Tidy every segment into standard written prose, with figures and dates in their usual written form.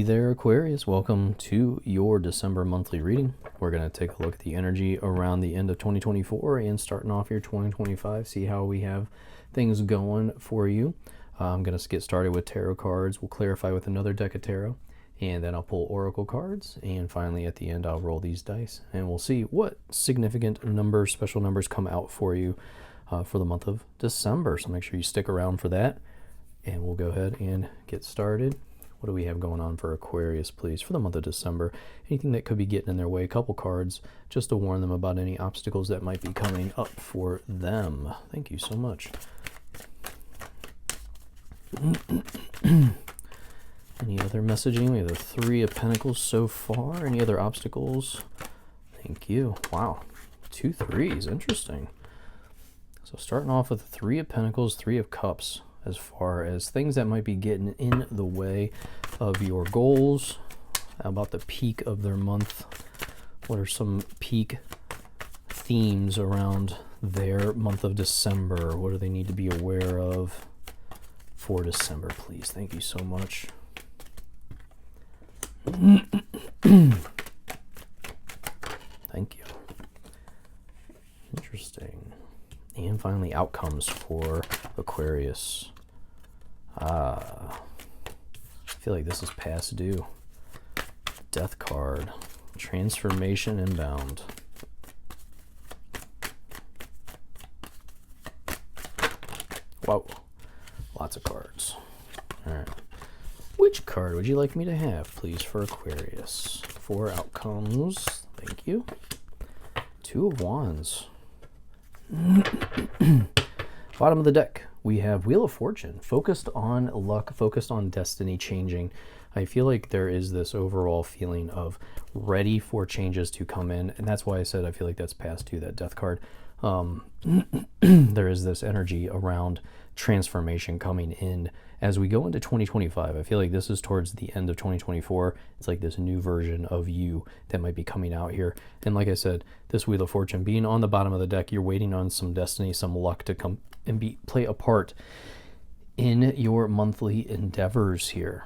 Hey there, Aquarius. Welcome to your December monthly reading. We're going to take a look at the energy around the end of 2024 and starting off your 2025, see how we have things going for you. I'm going to get started with tarot cards. We'll clarify with another deck of tarot, and then I'll pull oracle cards, and finally at the end I'll roll these dice, and we'll see what significant numbers, special numbers come out for you for the month of December. So make sure you stick around for that, and we'll go ahead and get started. What do we have going on for Aquarius, please, for the month of December? Anything that could be getting in their way, a couple cards, just to warn them about any obstacles that might be coming up for them. Thank you so much. Any other messaging? We have the Three of Pentacles so far. Any other obstacles? Thank you. Wow. 2 threes. Interesting. So starting off with the Three of Pentacles, Three of Cups, as far as things that might be getting in the way of your goals. How about the peak of their month? What are some peak themes around their month of December? What do they need to be aware of for December, please? Thank you so much. Thank you. Interesting. And finally, outcomes for Aquarius. I feel like this is past due. Death card. Transformation inbound. Whoa. Lots of cards. All right. Which card would you like me to have, please, for Aquarius? 4 outcomes. Thank you. 2 of Wands. Bottom of the deck, we have Wheel of Fortune, focused on luck, focused on destiny changing. I feel like there is this overall feeling of ready for changes to come in, and that's why I said I feel like that's past due, that Death card. There is this energy around transformation coming in as we go into 2025. I feel like this is towards the end of 2024. It's like this new version of you that might be coming out here. And like I said, this Wheel of Fortune being on the bottom of the deck, you're waiting on some destiny, some luck to come and play a part in your monthly endeavors here.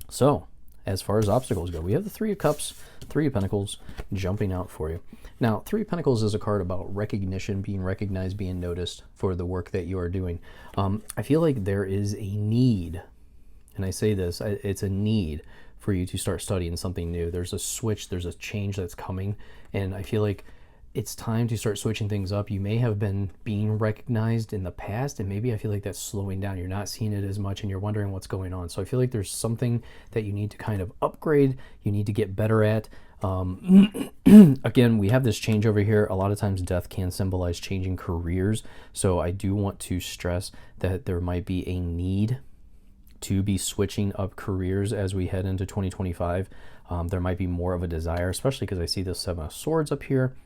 So, as far as obstacles go, we have the Three of Cups, Three of Pentacles jumping out for you. Now, Three of Pentacles is a card about recognition, being recognized, being noticed for the work that you are doing. I feel like there is a need, and I say this, it's a need for you to start studying something new. There's a switch, there's a change that's coming, and I feel like it's time to start switching things up. You may have been being recognized in the past, and maybe I feel like that's slowing down. You're not seeing it as much, and you're wondering what's going on. So I feel like there's something that you need to kind of upgrade, you need to get better at. Again, we have this change over here. A lot of times death can symbolize changing careers. So I do want to stress that there might be a need to be switching up careers as we head into 2025. There might be more of a desire, especially because I see the Seven of Swords up here.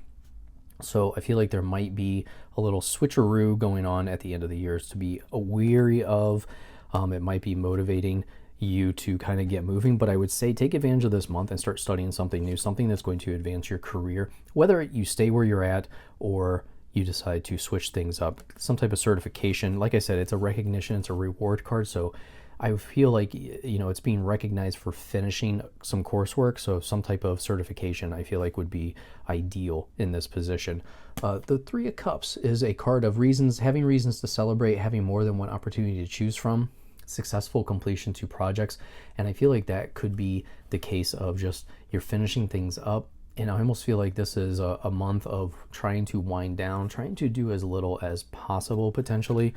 So I feel like there might be a little switcheroo going on at the end of the year to be wary of. It might be motivating you to kind of get moving, but I would say take advantage of this month and start studying something new, something that's going to advance your career, whether you stay where you're at or you decide to switch things up. Some type of certification. Like I said, it's a recognition, it's a reward card, so I feel like, you know, it's being recognized for finishing some coursework, so some type of certification I feel like would be ideal in this position. The Three of Cups is a card of reasons, having reasons to celebrate, having more than one opportunity to choose from, successful completion to projects, and I feel like that could be the case of just you're finishing things up. And I almost feel like this is a month of trying to wind down, trying to do as little as possible potentially.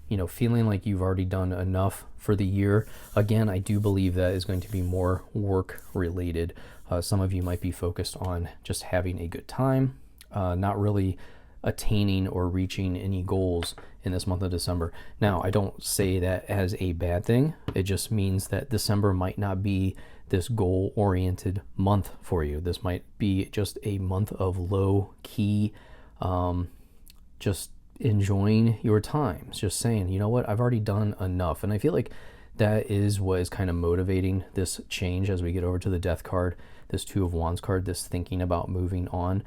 You know, feeling like you've already done enough for the year. Again, I do believe that is going to be more work related. Some of you might be focused on just having a good time, not really attaining or reaching any goals in this month of December. Now, I don't say that as a bad thing. It just means that December might not be this goal-oriented month for you. This might be just a month of low-key, just enjoying your time, just saying, you know what, I've already done enough. And I feel like that is what is kind of motivating this change as we get over to the Death card, this Two of Wands card, this thinking about moving on.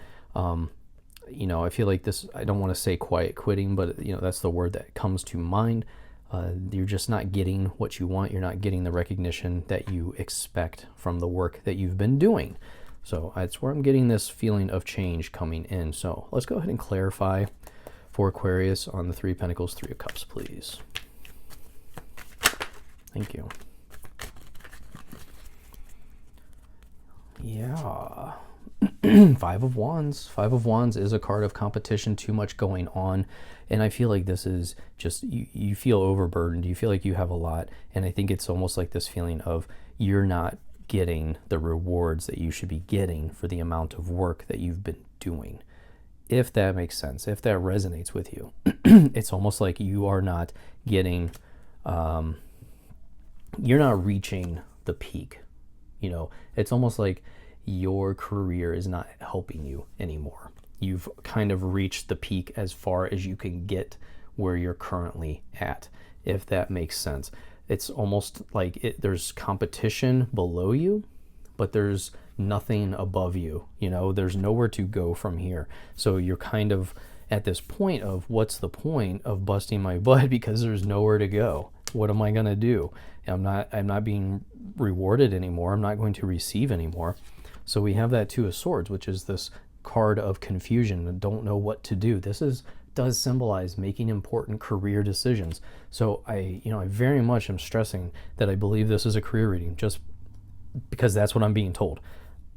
You know, I feel like this, I don't want to say quiet quitting, but you know, that's the word that comes to mind. You're just not getting what you want. You're not getting the recognition that you expect from the work that you've been doing. So that's where I'm getting this feeling of change coming in. So let's go ahead and clarify for Aquarius on the Three of Pentacles, Three of Cups, please. Thank you. Yeah. Five of Wands. Five of Wands is a card of competition, too much going on. And I feel like this is just, you feel overburdened. You feel like you have a lot. And I think it's almost like this feeling of you're not getting the rewards that you should be getting for the amount of work that you've been doing. If that makes sense, if that resonates with you, it's almost like you are not getting, you're not reaching the peak. You know, it's almost like your career is not helping you anymore. You've kind of reached the peak as far as you can get where you're currently at, if that makes sense. It's almost like there's competition below you, but there's nothing above you. You know, there's nowhere to go from here. So you're kind of at this point of, what's the point of busting my butt because there's nowhere to go? What am I going to do? I'm not being rewarded anymore. I'm not going to receive anymore. So we have that Two of Swords, which is this card of confusion and don't know what to do. This does symbolize making important career decisions. So I very much am stressing that I believe this is a career reading, just because that's what I'm being told.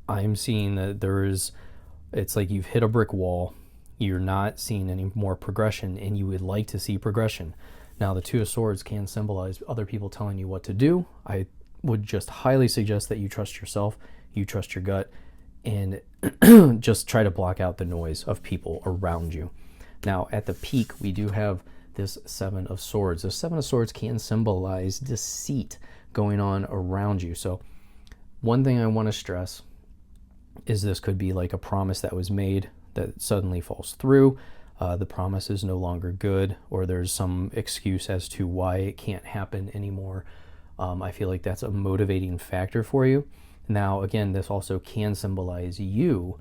I'm seeing that it's like you've hit a brick wall. You're not seeing any more progression, and you would like to see progression. Now, the Two of Swords can symbolize other people telling you what to do. I would just highly suggest that you trust yourself, you trust your gut, and just try to block out the noise of people around you. Now, at the peak, we do have this Seven of Swords. The Seven of Swords can symbolize deceit going on around you. So one thing I want to stress is this could be like a promise that was made that suddenly falls through. The promise is no longer good, or there's some excuse as to why it can't happen anymore. I feel like that's a motivating factor for you. Now, again, this also can symbolize you,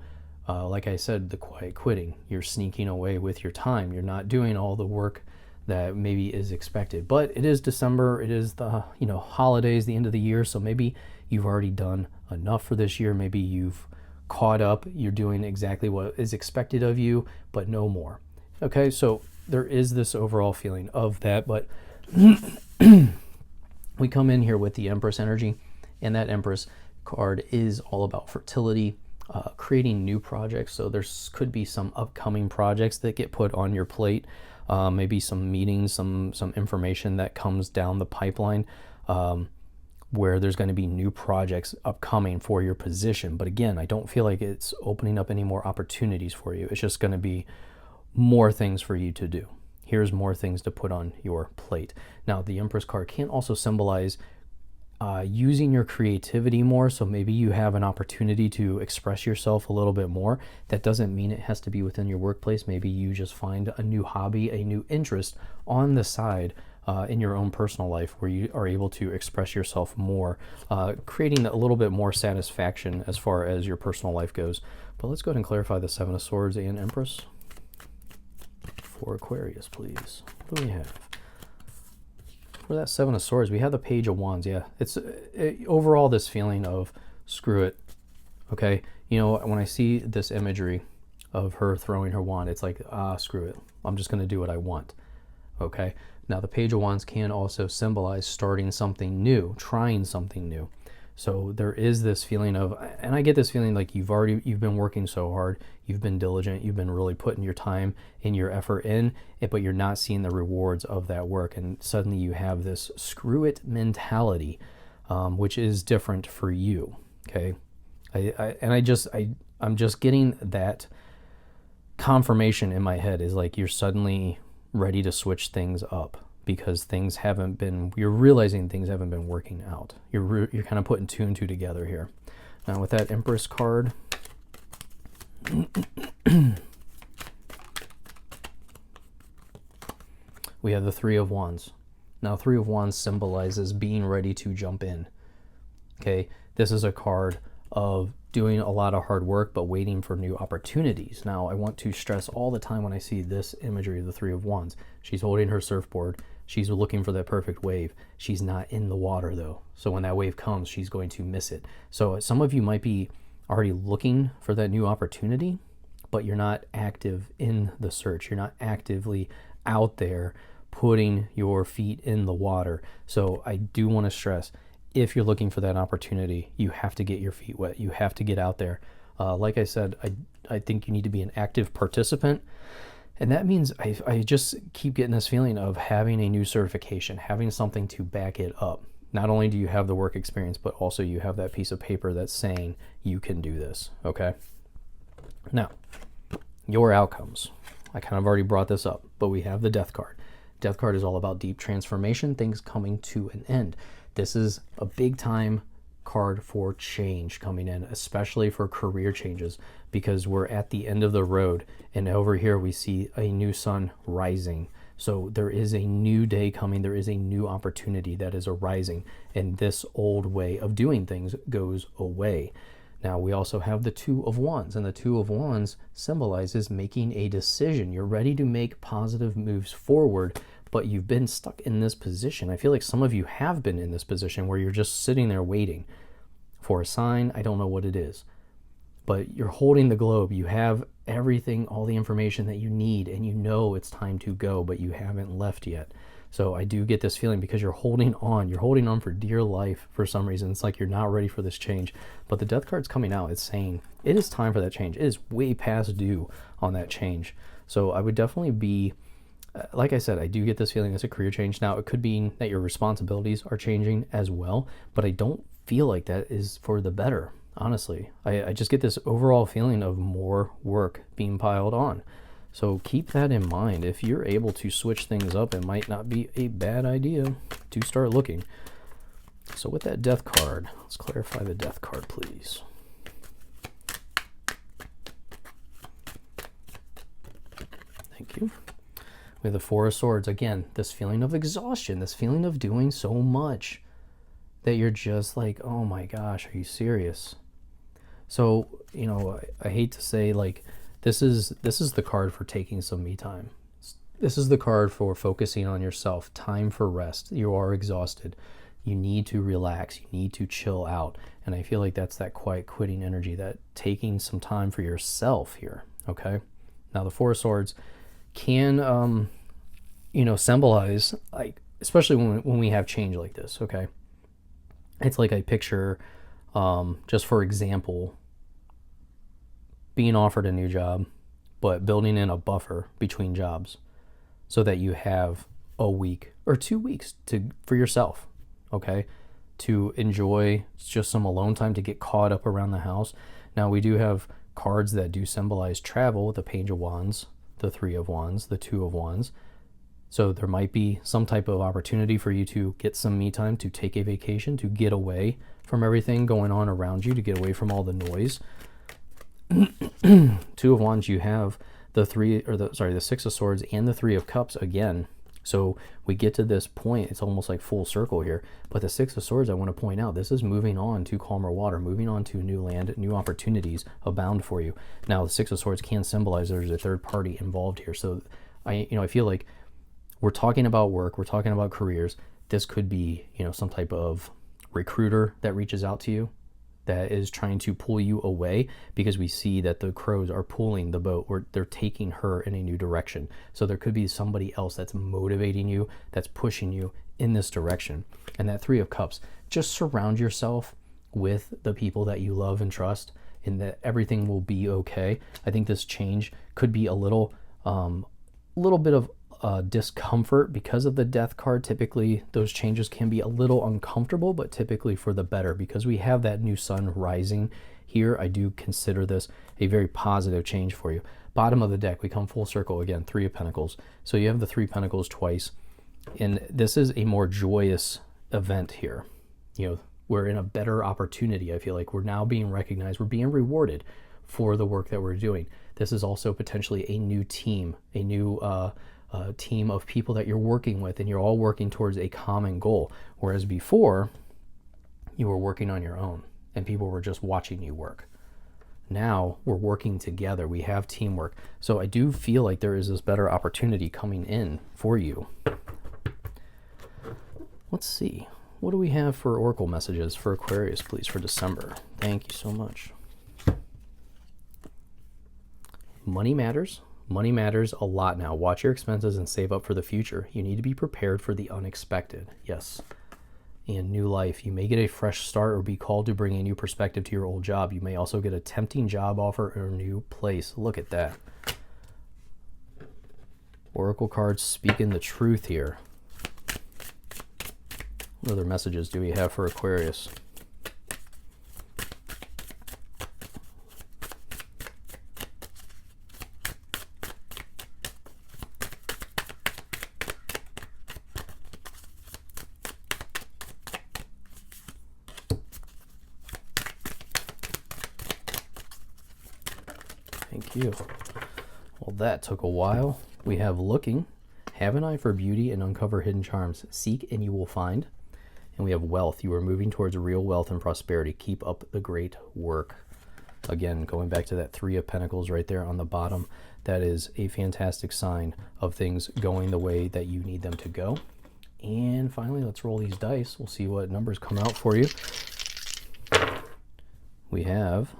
like I said, the quiet quitting. You're sneaking away with your time. You're not doing all the work that maybe is expected. But it is December. It is the holidays, the end of the year. So maybe you've already done enough for this year. Maybe you've caught up. You're doing exactly what is expected of you, but no more. Okay, so there is this overall feeling of that, but we come in here with the Empress energy, and that Empress card is all about fertility, creating new projects. So there could be some upcoming projects that get put on your plate, maybe some meetings, some information that comes down the pipeline, where there's going to be new projects upcoming for your position. But again, I don't feel like it's opening up any more opportunities for you. It's just going to be more things for you to do. Here's more things to put on your plate. Now, the Empress card can also symbolize using your creativity more. So maybe you have an opportunity to express yourself a little bit more. That doesn't mean it has to be within your workplace. Maybe you just find a new hobby, a new interest on the side in your own personal life, where you are able to express yourself more, creating a little bit more satisfaction as far as your personal life goes. But let's go ahead and clarify the Seven of Swords and Empress for Aquarius, please. What do we have? For that Seven of Swords, we have the Page of Wands. Yeah, it's overall this feeling of screw it. Okay, when I see this imagery of her throwing her wand, it's like, screw it. I'm just going to do what I want. Okay, now the Page of Wands can also symbolize starting something new, trying something new. So there is this feeling of, and I get this feeling like you've been working so hard, you've been diligent, you've been really putting your time and your effort in, but you're not seeing the rewards of that work. And suddenly you have this screw it mentality, which is different for you. Okay. I'm just getting that confirmation in my head, is like you're suddenly ready to switch things up, because you're realizing things haven't been working out. You're kind of putting two and two together here. Now with that Empress card, we have the Three of Wands. Now, Three of Wands symbolizes being ready to jump in. Okay, this is a card of doing a lot of hard work, but waiting for new opportunities. Now, I want to stress all the time when I see this imagery of the Three of Wands, she's holding her surfboard, She's looking for that perfect wave. She's not in the water though. So when that wave comes, she's going to miss it. So some of you might be already looking for that new opportunity, but you're not active in the search. You're not actively out there putting your feet in the water. So I do want to stress, if you're looking for that opportunity, you have to get your feet wet. You have to get out there. Like I said, I think you need to be an active participant. And that means I just keep getting this feeling of having a new certification, having something to back it up. Not only do you have the work experience, but also you have that piece of paper that's saying you can do this, okay? Now, your outcomes. I kind of already brought this up, but we have the Death card. Death card is all about deep transformation, things coming to an end. This is a big time card for change coming in, especially for career changes, because we're at the end of the road, and over here we see a new sun rising. So there is a new day coming, there is a new opportunity that is arising, and this old way of doing things goes away. Now we also have the Two of Wands, and the Two of Wands symbolizes making a decision. You're ready to make positive moves forward, but you've been stuck in this position. I feel like some of you have been in this position where you're just sitting there waiting for a sign. I don't know what it is, but you're holding the globe. You have everything, all the information that you need, and you know it's time to go, but you haven't left yet. So I do get this feeling because you're holding on for dear life for some reason. It's like you're not ready for this change, but the Death card's coming out. It's saying it is time for that change. It is way past due on that change. So I would definitely be, like I said, I do get this feeling it's a career change. Now it could be that your responsibilities are changing as well, but I don't feel like that is for the better. Honestly, I just get this overall feeling of more work being piled on. So keep that in mind. If you're able to switch things up, it might not be a bad idea to start looking. So with that Death card, let's clarify the Death card, please. Thank you. We have the Four of Swords. Again, this feeling of exhaustion, this feeling of doing so much that you're just like, oh my gosh, are you serious? So, you know, I hate to say, like, this is the card for taking some me time. This is the card for focusing on yourself, time for rest. You are exhausted. You need to relax. You need to chill out. And I feel like that's that quiet quitting energy, that taking some time for yourself here, okay? Now, the Four of Swords can, you know, symbolize, like, especially when we have change like this, okay? It's like I picture, just for example, being offered a new job, but building in a buffer between jobs so that you have a week or 2 weeks for yourself, okay? To enjoy just some alone time, to get caught up around the house. Now we do have cards that do symbolize travel with the Page of Wands, the Three of Wands, the Two of Wands. So there might be some type of opportunity for you to get some me time, to take a vacation, to get away from everything going on around you, to get away from all the noise. Two of Wands, you have the Six of Swords and the Three of Cups again. So we get to this point, it's almost like full circle here. But the Six of Swords, I want to point out, this is moving on to calmer water, moving on to new land, new opportunities abound for you. Now the Six of Swords can symbolize there's a third party involved here. So I feel like we're talking about work, we're talking about careers. This could be, you know, some type of recruiter that reaches out to you, that is trying to pull you away, because we see that the crows are pulling the boat, or they're taking her in a new direction. So there could be somebody else that's motivating you, that's pushing you in this direction. And that Three of Cups, just surround yourself with the people that you love and trust, and that everything will be okay. I think this change could be a little bit of discomfort because of the Death card. Typically those changes can be a little uncomfortable, but typically for the better, because we have that new sun rising here. I do consider this a very positive change for you. Bottom of the deck, we come full circle again, Three of Pentacles. So you have the Three Pentacles twice, and this is a more joyous event here. You know, we're in a better opportunity. I feel like we're now being recognized, we're being rewarded for the work that we're doing. This is also potentially a new team, a new team of people that you're working with, and you're all working towards a common goal. Whereas before, you were working on your own and people were just watching you work. Now we're working together. We have teamwork. So I do feel like there is this better opportunity coming in for you. Let's see. What do we have for oracle messages for Aquarius, please, for December? Thank you so much. Money matters. Money matters a lot now. Watch your expenses and save up for the future. You need to be prepared for the unexpected. Yes. And new life. You may get a fresh start or be called to bring a new perspective to your old job. You may also get a tempting job offer or a new place. Look at that. Oracle cards speaking the truth here. What other messages do we have for Aquarius? Thank you. Well, that took a while. We have looking, have an eye for beauty and uncover hidden charms. Seek and you will find. And we have wealth. You are moving towards real wealth and prosperity. Keep up the great work. Again, going back to that 3 of Pentacles right there on the bottom, that is a fantastic sign of things going the way that you need them to go. And finally, let's roll these dice. We'll see what numbers come out for you. We have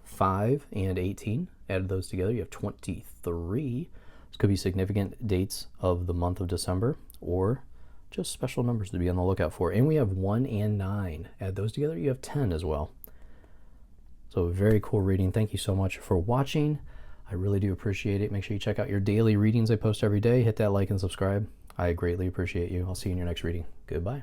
5 and 18. Added those together, you have 23. This could be significant dates of the month of December or just special numbers to be on the lookout for. And we have 1 and 9. Add those together, you have 10 as well. So very cool reading. Thank you so much for watching. I really do appreciate it. Make sure you check out your daily readings I post every day. Hit that like and subscribe. I greatly appreciate you. I'll see you in your next reading. Goodbye.